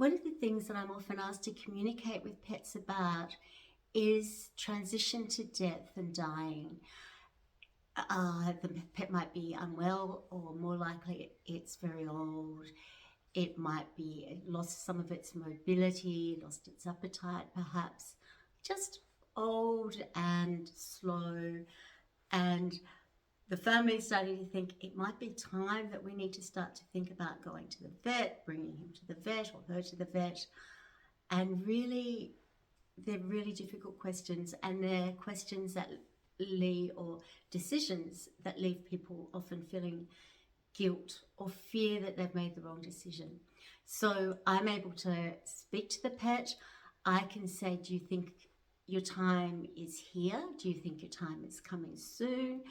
one of the things that I'm often asked to communicate with pets about is transition to death and dying. The pet might be unwell, or more likely it's very old. It might be it lost some of its mobility, lost its appetite perhaps, just old and slow. And the family is starting to think it might be time that we need to start to think about going to the vet, bringing him to the vet or her to the vet. And really, they're really difficult questions, and they're questions that leave, or decisions that leave people often feeling guilt or fear that they've made the wrong decision. So I'm able to speak to the pet. I can say, do you think your time is here? Do you think your time is coming soon?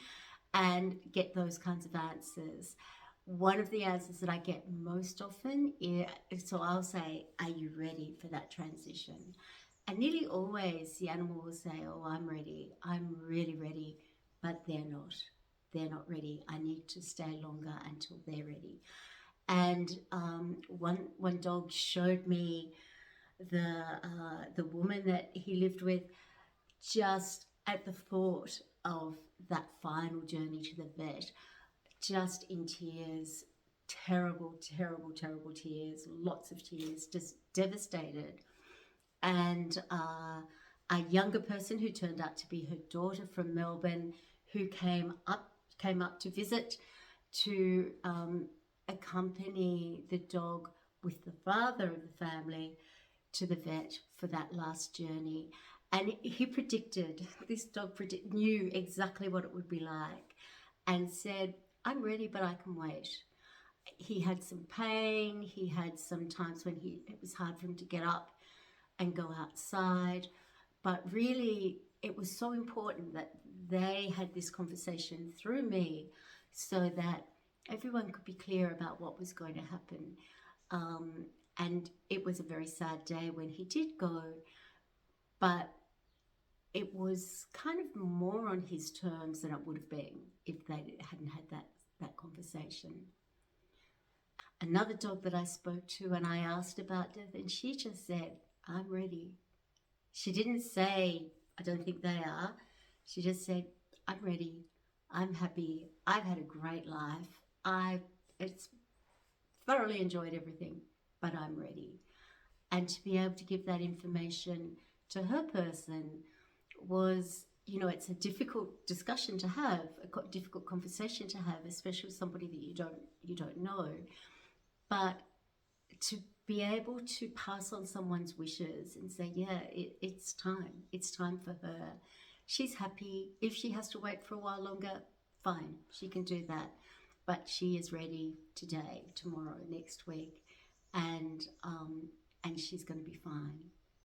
And get those kinds of answers. One of the answers that I get most often is, so I'll say, are you ready for that transition? And nearly always the animal will say, oh, I'm ready. I'm really ready, but they're not. They're not ready. I need to stay longer until they're ready. And one dog showed me the woman that he lived with, just at the thought of that final journey to the vet, just in tears, terrible, terrible, terrible tears, lots of tears, just devastated. And a younger person who turned out to be her daughter from Melbourne, who came up to visit, to accompany the dog with the father of the family to the vet for that last journey. And he predicted, this dog knew exactly what it would be like, and said, I'm ready, but I can wait. He had some pain. He had some times when it was hard for him to get up and go outside. But really, it was so important that they had this conversation through me so that everyone could be clear about what was going to happen. And it was a very sad day when he did go, but it was kind of more on his terms than it would have been if they hadn't had that conversation. Another dog that I spoke to and I asked about death, and she just said, I'm ready. She didn't say, I don't think they are. She just said, I'm ready. I'm happy. I've had a great life. It's thoroughly enjoyed everything, but I'm ready. And to be able to give that information to her person was, it's a difficult discussion to have, a difficult conversation to have, especially with somebody that you don't know. But to be able to pass on someone's wishes and say, yeah, it's time for her. She's happy. If she has to wait for a while longer, fine, she can do that. But she is ready today, tomorrow, next week, and she's going to be fine.